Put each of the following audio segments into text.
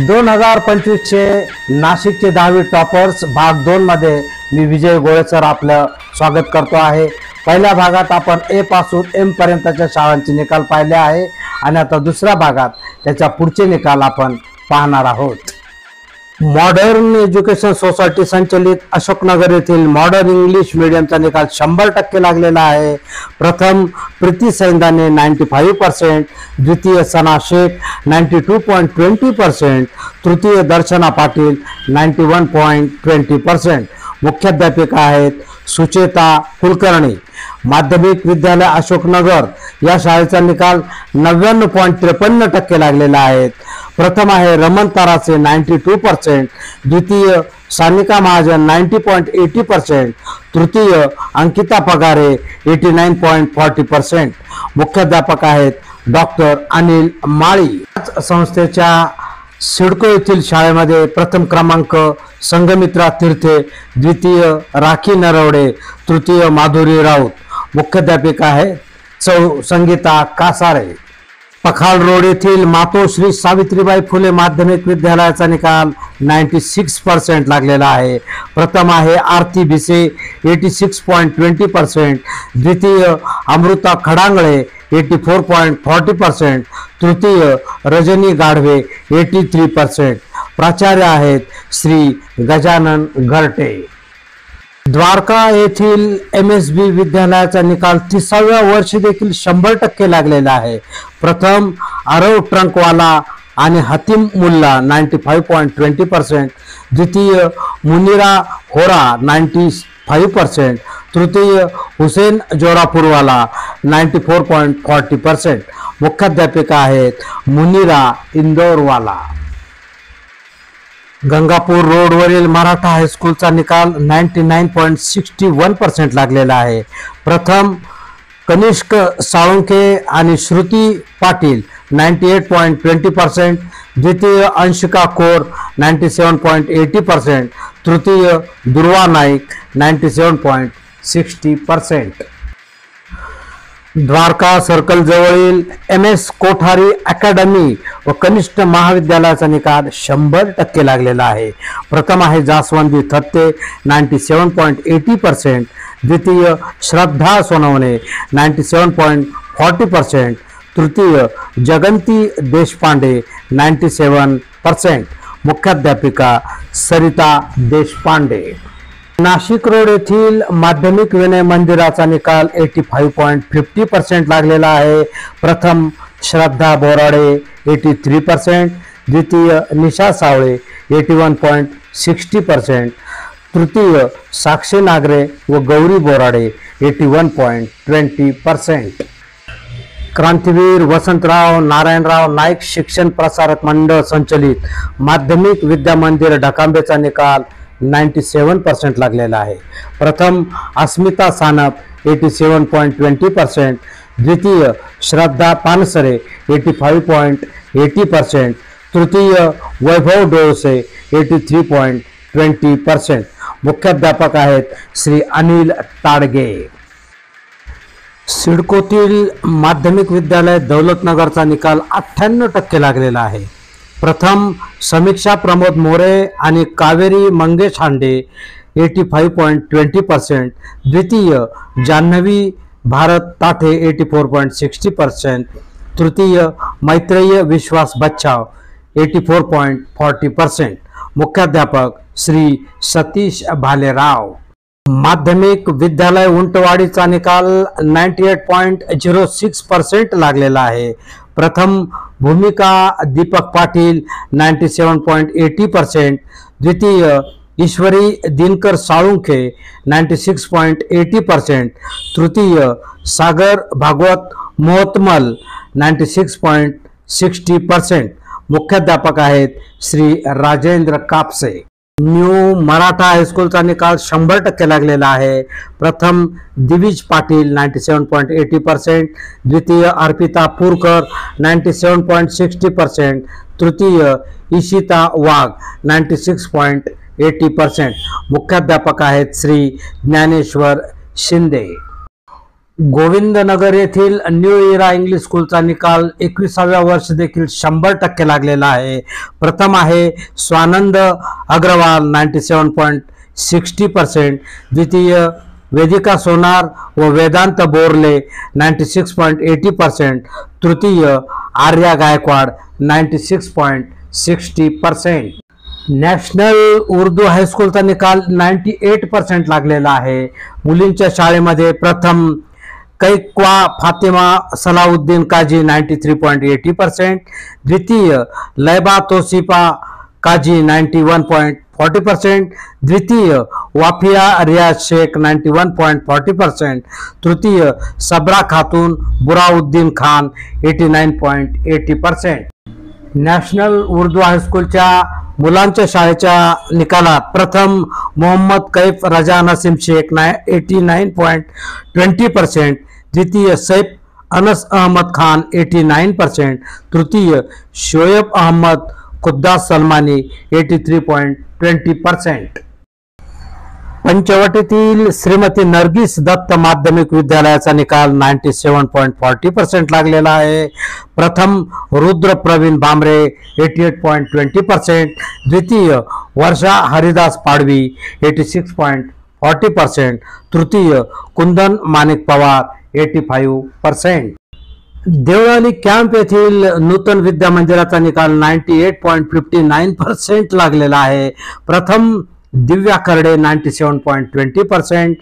2025 चे नाशिकचे 10वी टॉपर्स भाग 2 मध्ये मी विजय गोळेसर आपलं स्वागत करतो आहे। पहिल्या भागात आपण ए पासून एम पर्यंतच्या शाळांचे निकाल पाहिले आहे आणि आता दुसऱ्या भागात त्याच्या पुढचे निकाल आपण पाहणार आहोत। मॉडर्न एज्युकेशन सोसायटी संचलित अशोकनगर येथील मॉडर्न इंग्लिश मीडियमचा निकाल 100% लागलेला आहे। प्रथम प्रीती सैंदाने 95%, द्वितीय सना शेख 92.20%, तृतीय दर्शना पाटील 91.20%। मुख्याध्यापिका आहेत सुचेता कुलकर्णी। माध्यमिक विद्यालय अशोकनगर या शाळेचा निकाल 99.53% लागलेला आहे। प्रथम आहे रमन तरासे 92%, द्वितीय सानिका महाजन 90.80%, तृतीय अंकिता पगारे 89.40%। मुख्याध्यापक आहेत डॉक्टर अनिल माळी। संस्थेच्या सिडको येथील शाळेमध्ये प्रथम क्रमांक संगमित्रा तीर्थे, द्वितीय राखी नरवडे, तृतीय माधुरी राऊत। मुख्याध्यापिका आहे संगीता कासारे। पखाल रोड येथील मातोश्री सावित्रीबाई फुले माध्यमिक विद्यालयाचा निकाल 96% लागलेला आहे। प्रथम आहे आरती भिसे 86.20%, द्वितीय अमृता खडांगळे 84.40%, तृतीय रजनी गाढवे 83%। प्राचार्य आहेत श्री गजानन घरटे। द्वारका येथील MSB विद्यालयाचा निकाल 30व्या वर्षी देखील 100% लागलेला आहे। प्रथम आरव ट्रंकवाला आणि हतीम मुल्ला 95.20%, द्वितीय मुनिरा होरा 95%, तृतीय हुसेन जोरापूरवाला 94.40%। मुख्याध्यापिका आहेत मुनिरा इंदोरवाला। गंगापूर रोडवरील मराठा हायस्कूलचा निकाल 99.61% लागलेला आहे। प्रथम कनिष्क साळुंखे आणि श्रुती पाटील 98.20%, द्वितीय अंशिका कोर 97.80%, तृतीय दुर्वा नाईक 97.60%। द्वारका सर्कल जवळील MS कोठारी अकॅडमी व कनिष्ठ महाविद्यालयाचा निकाल 100% लागलेला आहे। प्रथम आहे जास्वंदी थत्ते 97.80%, द्वितीय श्रद्धा सोनवणे 97.40%, तृतीय जगंती देशपांडे 97%। मुख्याध्यापिका सरिता देशपांडे। नाशिक रोड येथील माध्यमिक विनय मंदिराचा निकाल 85.50% लागलेला आहे। प्रथम श्रद्धा बोराडे 83%, द्वितीय निशा सावळे 81.60%, तृतीय साक्षी नागरे व गौरी बोराडे 81.20%। क्रांतीवीर वसंतराव नारायणराव नाईक शिक्षण प्रसारक मंडळ संचलित माध्यमिक विद्या मंदिर ढकांबेचा निकाल 97% लागलेला आहे। प्रथम अस्मिता सानप 87.20%, द्वितीय श्रद्धा पानसरे 85.80%, तृतीय वैभव डोळसे 83.20%। मुख्याध्यापक आहेत श्री अनिल ताडगे। सिडकोतील माध्यमिक विद्यालय दौलतनगरचा निकाल 98% लागलेला आहे। प्रथम समीक्षा प्रमोद मोरे आणि कावेरी मंगेश हांडे 85.20%, द्वितीय जान्हवी भारत ताठे 84.60%, तृतीय मैत्रेय विश्वास बच्चाव 84.40%। मुख्याध्यापक श्री सतीश भालेराव। माध्यमिक विद्यालय उंटवाडीचा निकाल 98.06% लागलेला आहे। प्रथम भूमिका दीपक पाटील 97.80%, द्वितीय ईश्वरी दिनकर साळुंखे 96.80%, तृतीय सागर भागवत मोहतमल 96.60%। मुख्याध्यापक आहेत श्री राजेंद्र कापसे। न्यू मराठा हायस्कूलचा निकाल 100% लागलेला आहे। प्रथम दिविज पाटील 97.80%, द्वितीय अर्पिता पुरकर 97.60%, तृतीय इशिता वाघ 96.80%। मुख्याध्यापक आहेत श्री ज्ञानेश्वर शिंदे। गोविंदनगर येथील न्यू इरा इंग्लिश स्कूलचा निकाल 21व्या वर्ष देखील 100% लागलेला आहे। प्रथम आहे स्वानंद अग्रवाल 97.60%, द्वितीय वेदिका सोनार व वेदांत बोरले 96.80%, तृतीय आर्या गायकवाड 96.60%। नॅशनल उर्दू हायस्कूलचा निकाल 98% लागलेला आहे। मुलींच्या शाळेमध्ये प्रथम कैक्वा फातिमा सलाउद्दीन काजी 93.80%, द्वितीय लैबा तोसिफा काजी 91.40%, द्वितीय वाफिया रियाज शेख 91.40%, तृतीय सबरा खातून बुराउद्दीन खान 89.80%। नॅशनल उर्दू हायस्कूलच्या मुलांच्या शाळेच्या निकालात प्रथम मोहम्मद कैफ रजा नसीम शेख 89.20%, द्वितीय सैफ अनस अहमद खान 89%, तृतीय शोएब अहमद खुद्दास सलमानी 83.20%। पंचवटीतील श्रीमती नरगिस दत्त माध्यमिक विद्यालयाचा निकाल 97.40% लागलेला आहे। प्रथम रुद्र प्रवीण बांबरे 88.20%, द्वितीय वर्षा हरिदास पाडवी 86.40%, तृतीय कुंदन माणिक पवार 85%। देवळाली कॅम्प येथील नूतन विद्या मंदिराचा निकाल 98.59% लागलेला आहे। प्रथम दिव्या करडे 97.20%,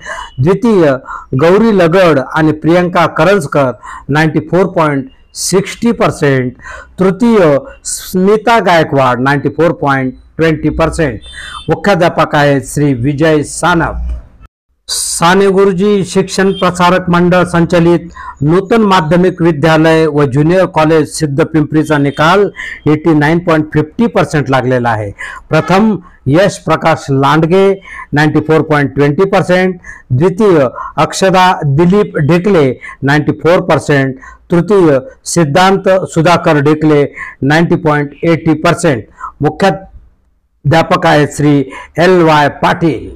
द्वितीय गौरी लगड आणि प्रियंका करंजकर 94.60%, तृतीय स्मिता गायकवाड 94.20%। मुख्याध्यापक आहेत श्री विजय सानप। साने गुरुजी शिक्षण प्रसारक मंडळ संचलित नूतन माध्यमिक विद्यालय व ज्युनियर कॉलेज सिद्धपिंपरीचा निकाल 89.50% लागलेला आहे। प्रथम यश प्रकाश लांडगे 94.20%, द्वितीय अक्षदा दिलीप ढेकले 94%, तृतीय सिद्धांत सुधाकर ढेकले 90.80%। मुख्याध्यापक आहेत श्री LY पाटील।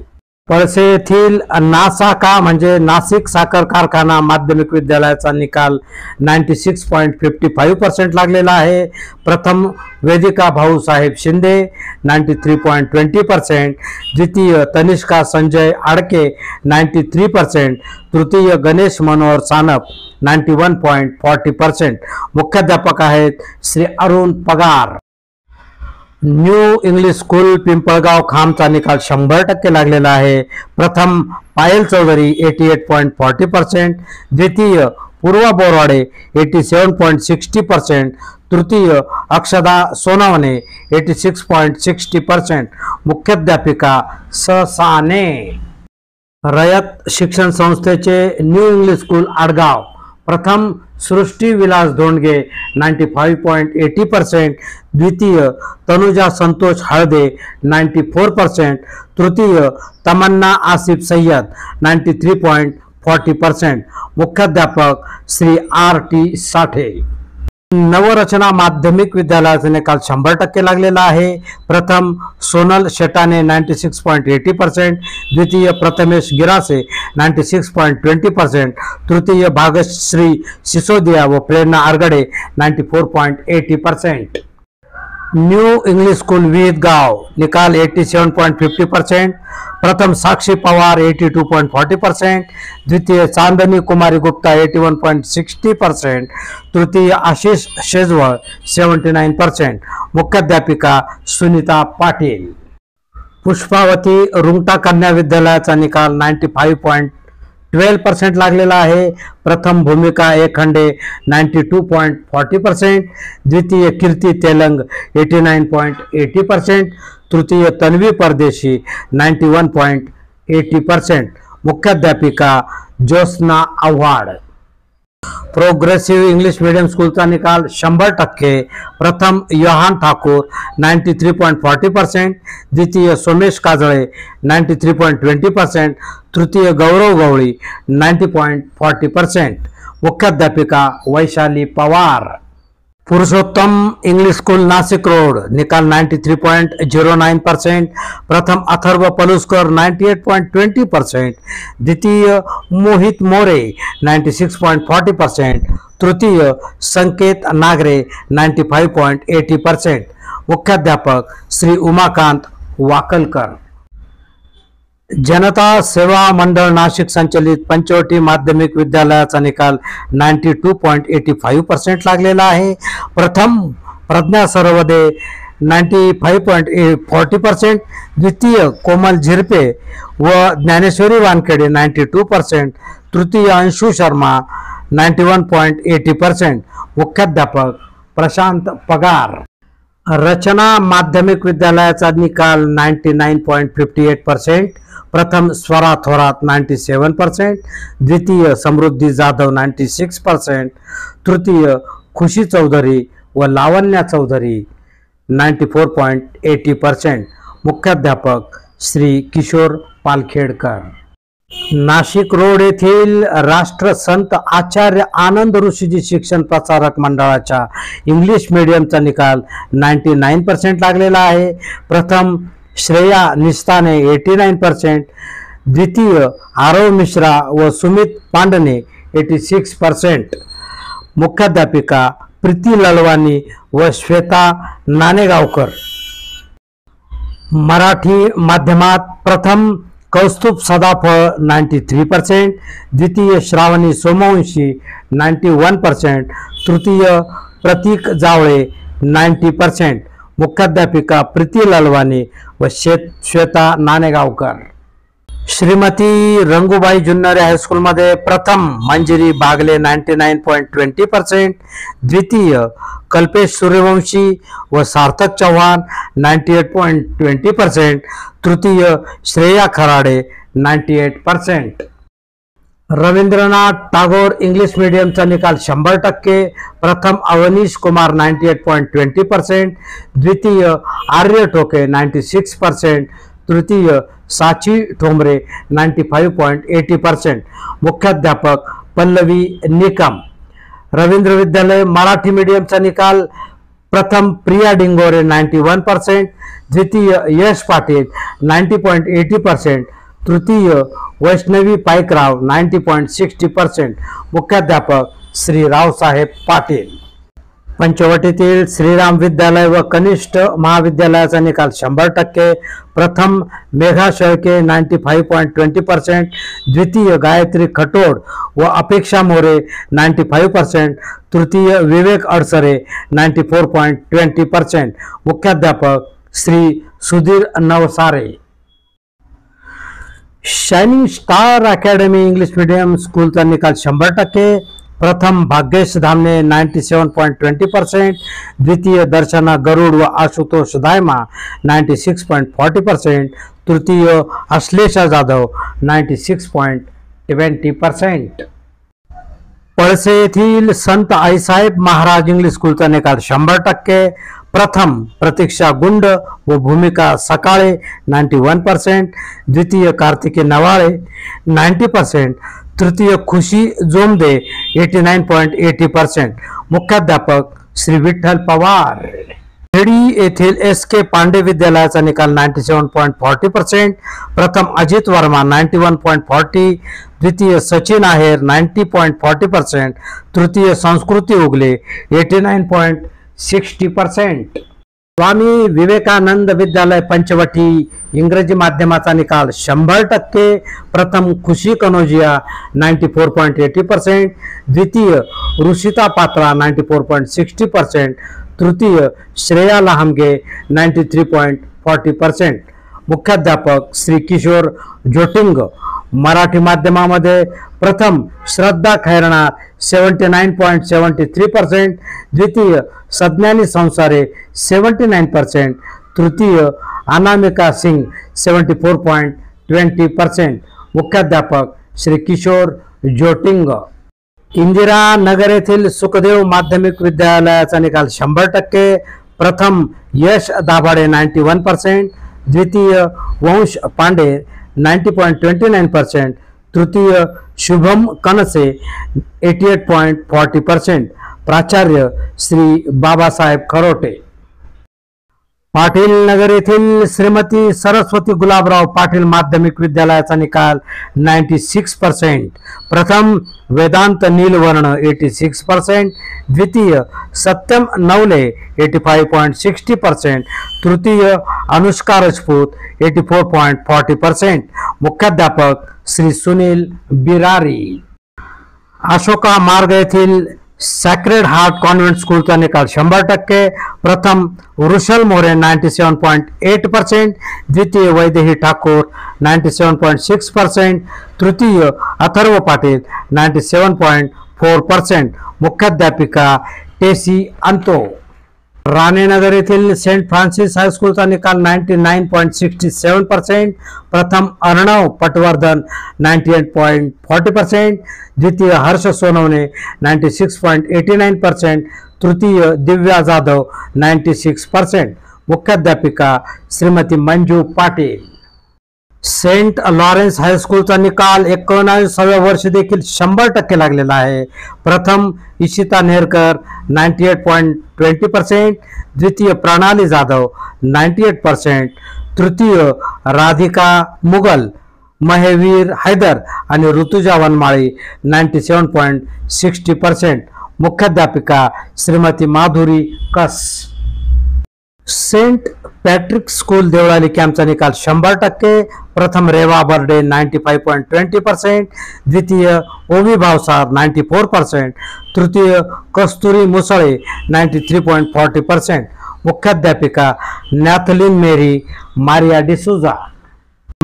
पळसे येथील नासाका म्हणजे नाशिक साखर कारखाना माध्यमिक विद्यालयाचा निकाल 96.55% लागलेला आहे। प्रथम वेदिका भाऊसाहेब शिंदे 93.20%, द्वितीय तनिष्का संजय आडके 93%, तृतीय गणेश मनोहर सानप 91.40%। मुख्याध्यापक आहेत श्री अरुण पगार। न्यू इंग्लिश स्कूल पिंपळगाव खामचा निकाल 100% लागलेला आहे। प्रथम पायल चौधरी 88.40%, द्वितीय पूर्वा बोरवाडे 87.60%, तृतीय अक्षदा सोनावणे 86.60%। मुख्याध्यापिका साने। रयत शिक्षण संस्थेचे न्यू इंग्लिश स्कूल आडगाव प्रथम सृष्टी विलास धोंडगे 95.80%, द्वितीय तनुजा संतोष हळदे 94%, तृतीय तमन्ना आसिफ सय्यद 93.40%। मुख्याध्यापक श्री RT साठे। नवरचना माध्यमिक विद्यालयाचा निकाल 100% लागलेला आहे। प्रथम सोनल शेटाने 96.80%, द्वितीय प्रथमेश गिरासे 96.20%, तृतीय भागश्री सिसोदिया व प्रेरणा आरगडे 94.80%। न्यू इंग्लिश स्कूल विहित गाव निकाल 87.50%, प्रथम साक्षी पवार 82.40%, द्वितीय चांदनी कुमारी गुप्ता 81.60%, तृतीय आशिष शेजवळ 79%। मुख्याध्यापिका सुनीता पाटील। पुष्पावती रुंगटा कन्या विद्यालयाचा निकाल 95.12% लागलेला आहे। प्रथम भूमिका एखंडे 92.40%, द्वितीय कीर्ती तेलंग 89.80%, तृतीय तन्वी परदेशी 91.80%। मुख्याध्यापिका Jyotsna Avhad. Progressive English medium स्कूलचा निकाल 100%, प्रथम योहान ठाकूर 93.40%, द्वितीय सोमेश काजळे 93.20%, तृतीय गौरव गवळी 90.40%। मुख्याध्यापिका Vaishali Pawar. Purushottam English school Nashik road निकाल 93.09%, प्रथम अथर्व पलुस्कर 98.20%, द्वितीय मोहित मोरे 96.40%, तृतीय संकेत नागरे 95.80%, मुख्याध्यापक श्री उमाकांत वाकलकर। जनता सेवा मंडळ नाशिक संचलित पंचवटी माध्यमिक विद्यालयाचा निकाल 92.85% लागलेला आहे। प्रथम प्रज्ञा सरवदे 95.40%, द्वितीय कोमल झिरपे व ज्ञानेश्वरी वानखेडे 92%, तृतीय अंशु शर्मा 91.80%, मुख्याध्यापक प्रशांत पगार। रचना माध्यमिक विद्यालयाचा निकाल 99.58%, प्रथम स्वरा थोरात 97%, द्वितीय समृद्धी जाधव 96%, तृतीय खुशी चौधरी व लावण्या चौधरी 94.80%, मुख्याध्यापक श्री किशोर पालखेडकर। नाशिक रोड येथील राष्ट्रसंत आचार्य आनंद ऋषीजी शिक्षण प्रसारक मंडळाच्या इंग्लिश मीडियमचा निकाल 99% लागलेला आहे। प्रथम श्रेया निस्ताने 89%, द्वितीय आरव मिश्रा व सुमित पांडने 86%, मुख्याध्यापिका प्रीती ललवानी व श्वेता नानेगावकर। मराठी माध्यमात प्रथम कौस्तुभ सदाफळ 93%, द्वितीय श्रावणी सोमवंशी 91%, तृतीय प्रतीक जावळे 90%, मुख्याध्यापिका प्रीती ललवानी व श्वेता नानेगावकर। श्रीमती रंगूबाई जुन्नरे हायस्कूलमध्ये प्रथम मंजिरी बागले 99.20%, द्वितीय कल्पेश सूर्यवंशी व सार्थक चव्हाण 98.20%, तृतीय श्रेया खराडे 98%। रवींद्रनाथ टागोर इंग्लिश मीडियमचा निकाल 100%, प्रथम अवनीश कुमार 98.20%, द्वितीय आर्य टोके 96%, तृतीय साची ठोंबरे 95.80%, मुख्याध्यापक पल्लवी निकम। रवींद्र विद्यालय मराठी मीडियमचा निकाल प्रथम प्रिया डिंगोरे 91%, द्वितीय यश पाटील 90.80%, तृतीय वैष्णवी पाईकराव 90.60%, मुख्याध्यापक श्री रावसाहेब पाटील। पंचवटीतील श्रीराम विद्यालय व कनिष्ठ महाविद्यालयाचा निकाल 100%, प्रथम मेघा शेळके 95.20%, द्वितीय गायत्री खटोड व अपेक्षा मोरे 95%, तृतीय विवेक अडसरे 94.20%, मुख्याध्यापक Shri Sudhir Navsare. Shining star academy English medium स्कूलचा निकाल 100%, प्रथम भाग्येश धामणे 97.20%, द्वितीय दर्शना गरुड व आशुतोष दायमा 96.40%, तृतीय अश्लेषा जाधव 96.20%। पळसे येथील संत आईसाहेब महाराज इंग्लिश स्कूलचा निकाल 100%, प्रथम प्रतीक्षा गुंड व भूमिका सकाळे 91%, द्वितीय कार्तिकी नवाळे 90%, तृतीय खुशी जोमदे 89.80%, मुख्याध्यापक श्री विठ्ठल पवार। खेडी येथील SK पांडे विद्यालयाचा निकाल 97.40%, प्रथम अजित वर्मा 91.40%, द्वितीय सचिन आहेर 90.40%, तृतीय संस्कृती उगले 89.60%। स्वामी विवेकानंद विद्यालय पंचवटी इंग्रजी माध्यमाचा निकाल 100%, प्रथम खुशी कनोजिया 94.80%, द्वितीय ऋषिता पात्रा 94.60%, तृतीय श्रेया लहामगे 93.40%, मुख्याध्यापक श्री किशोर जोटिंग। मराठी माध्यमामध्ये प्रथम श्रद्धा खैरनार 79.73%, द्वितीय सज्ञानी संसारे 79%, तृतीय अनामिका सिंग 74.20%, मुख्याध्यापक श्री किशोर जोटिंग। इंदिरा नगर येथील सुखदेव माध्यमिक विद्यालयाचा निकाल 100%, प्रथम यश दाभाडे 91%, द्वितीय वंश पांडे 90.29%, तृतीय शुभम कनसे 88.40%, प्राचार्य श्री बाबासाहेब खरोटे. पाटील नगर येथील श्रीमती सरस्वती गुलाबराव पाटील माध्यमिक विद्यालयाचा निकाल 96%. प्रथम वेदांत नीलवर्ण 86%, द्वितीय सत्यम नवले 85.60%, तृतीय अनुष्का राजपूत 84.40%. मुख्याध्यापक श्री सुनील बिरारी. अशोका मार्ग येथील सॅक्रेड हार्ट कॉन्व्हेंट स्कूलचा निकाल 100%. प्रथम वृषल मोरे 97.8%, द्वितीय वैदेही ठाकूर 97.6%, तृतीय अथर्व पाटील 97.4%. मुख्याध्यापिका टेसी अंतो. राणेनगर येथील सेंट फ्रान्सिस हायस्कूलचा निकाल 99.67%. प्रथम अर्णव पटवर्धन 98.40%, द्वितीय हर्ष सोनवणे 96.89%, तृतीय दिव्या जाधव 96%. मुख्याध्यापिका श्रीमती मंजू पाटील. सेंट लॉरेन्स हायस्कूलचा निकाल 19व्या वर्षी देखील 100% लागलेला आहे. प्रथम इशिता नेरकर 98.20%, द्वितीय प्रणाली जाधव 98%, तृतीय राधिका मुगल, महेवीर हैदर आणि ऋतुजा वनमाळी 97.60%. मुख्याध्यापिका श्रीमती माधुरी कस. सेंट पॅट्रिक स्कूल देवळाली कॅम्पचा निकाल 100%. प्रथम रेवा बर्डे 95.20%, द्वितीय ओवी भावसार 94%, तृतीय कस्तुरी मुसळे 93.40%. मुख्याध्यापिका नॅथलिन मेरी मारिया डिसुजा.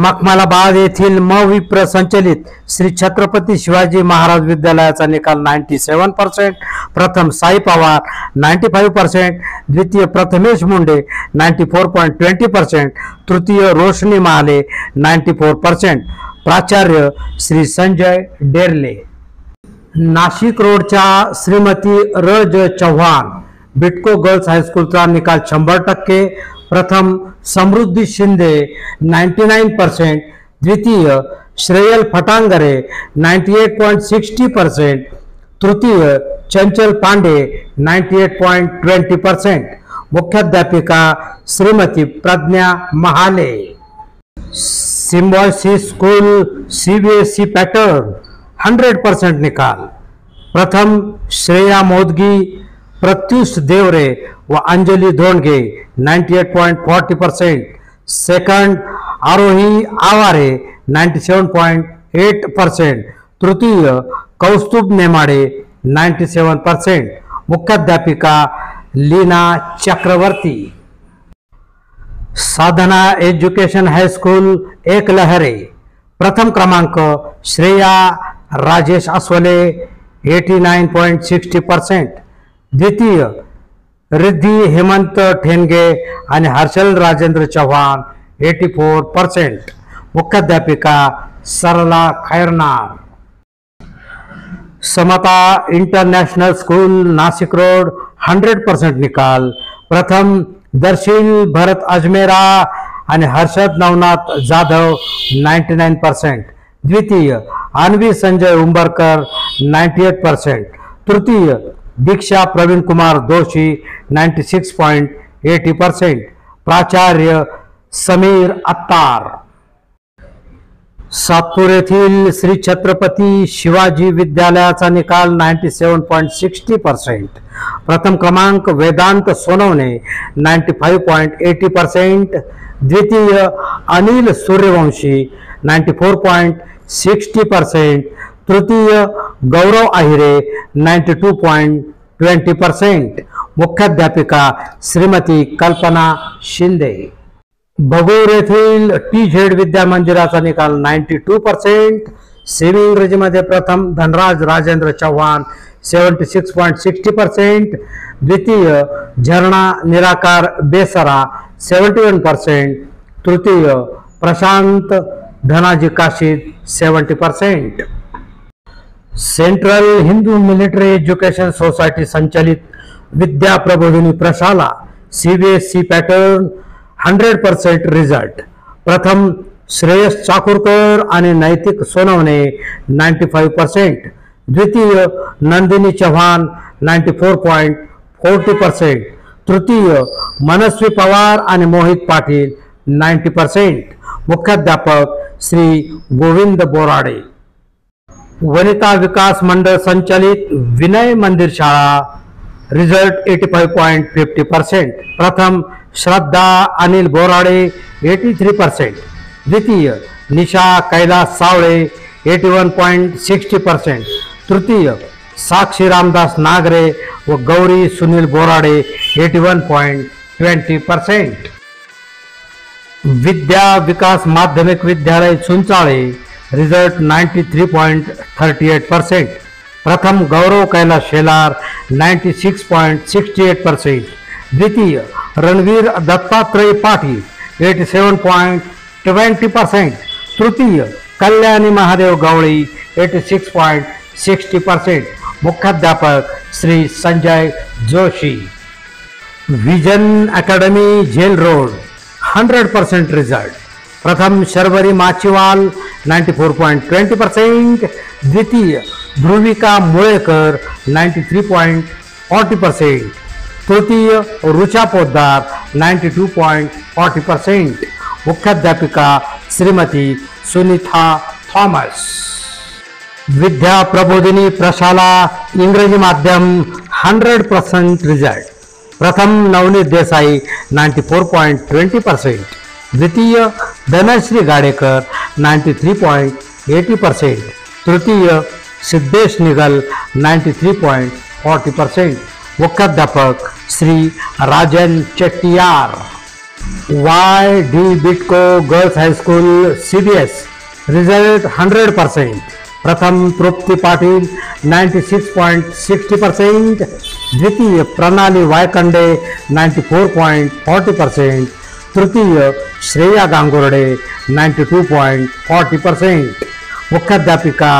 मखमलाबाद येथील विप्र संचलित श्री छत्रपती शिवाजी महाराज विद्यालयाचा निकाल 97%. प्रथम साई पवार 95%, द्वितीय प्रथमेश मुंडे 94.20%, तृतीय रोशनी महाले 94%. प्राचार्य श्री संजय डेरले. नाशिक रोडच्या श्रीमती रज चव्हाण बिटको गर्ल्स हायस्कूलचा निकाल 100%. प्रथम समृद्धी शिंदे 99%, द्वितीय श्रेयल फटांगरे 98.60%, तृतीय चंचल पांडे 98.20%. मुख्याध्यापिका Shrimati Pragya Mahale. Symbiosis school CBSE pattern 100% निकाल. प्रथम श्रेया मोदगी, प्रत्युष देवरे व अंजली धोंडगे 98.40%, सेकंड आरोही आवारे 97.8%, तृतीय कौस्तुभ नेमाडे 97%. मुख्याध्यापिका लीना चक्रवर्ती. साधना एज्युकेशन हायस्कूल एकलहरे. प्रथम क्रमांक श्रेया राजेश अस्वले 89.60%, द्वितीय रिद्धी हेमंत ठेनगे आणि हर्षल राजेंद्र चव्हाण 84%. मुख्याध्यापिका सरला खैरनार. समता इंटरनॅशनल स्कूल नाशिक रोड 100% निकाल. प्रथम दर्शील भरत अजमेरा आणि हर्षद नवनाथ जाधव 99%, द्वितीय अन्वी संजय उंबरकर 98%, तृतीय दीक्षा प्रवीण कुमार दोषी 96.80%. प्राचार्य समीर अत्तार. सातपूर येथील श्री छत्रपती शिवाजी विद्यालयाचा निकाल 97.60%. प्रथम क्रमांक वेदांत सोनवणे 95.80%, द्वितीय अनिल सूर्यवंशी 94.60%, तृतीय गौरव आहिरे 92.20%. मुख्याध्यापिका श्रीमती कल्पना शिंदे. भगूर येथील TZ विद्या मंदिराचा निकाल 92%. सेमी इंग्रजीमध्ये प्रथम धनराज राजेंद्र चव्हाण 76.60%, द्वितीय झरणा निराकार बेसरा 71%, तृतीय Prashant Dhanaji Kashid 70%. Central Hindu military education society संचलित विद्या प्रबोधिनी प्रशाला CBSE पॅटर्न 100% रिझल्ट. प्रथम श्रेयस चाकूरकर आणि नैतिक सोनवणे 95%, द्वितीय नंदिनी चव्हाण 94.40%. तृतीय मनस्वी पवार आणि मोहित पाटील 90%. मुख्याध्यापक श्री गोविंद बोराडे. वनिता विकास मंडळ संचालित विनय मंदिर शाळा रिझल्ट 85.50%. प्रथम श्रद्धा अनिल बोराडे 83%. द्वितीय निशा कैलास सावळे 81.60%. तृतीय साक्षी रामदास नागरे व गौरी सुनील बोराडे 81.20%. विद्या विकास माध्यमिक विद्यालय सुंचाळे रिझल्ट 93.38%. प्रथम गौरव कैलास शेलार 96.68%. द्वितीय रणवीर दत्तात्रय पाटील 87.20%. तृतीय कल्याणी महादेव गवळी 86.60%. मुख्याध्यापक Shri Sanjay Joshi. Vision academy jail road 100% result. प्रथम शर्वरी माचीवाल 94.20%. द्वितीय ध्रुविका मुळेकर 93.40%. तृतीय रुचा पोद्दार 92.40%. मुख्याध्यापिका श्रीमती सुनीता थॉमस. विद्या प्रबोधिनी प्रशाला इंग्रजी माध्यम 100% रिझल्ट. प्रथम नवनीत देसाई 94.20%. द्वितीय धनश्री गाडेकर 93.80%. तृतीय सिद्धेश निगल 93.40%. मुख्याध्यापक Shri Rajan Chettiar. YD Bytco girls high school CBS result 100%. प्रथम तृप्ती पाटील 96.60%. द्वितीय प्रणाली वायकंडे 94.40%. तृतीय श्रेया गांगुर्डे 92.40%. मुख्याध्यापिका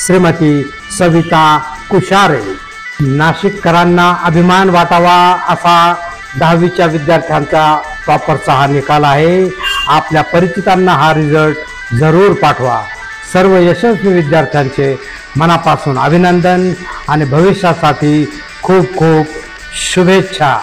श्रीमती सविता कुशारे. नाशिककरांना अभिमान वाटावा असा 10वीच्या विद्यार्थ्यांचा टॉपरचा हा निकाल आहे. आपल्या परिचितांना हा रिझल्ट जरूर पाठवा. सर्व यशस्वी विद्यार्थ्यांचे मनापासून अभिनंदन आणि भविष्यासाठी खूप खूप शुभेच्छा.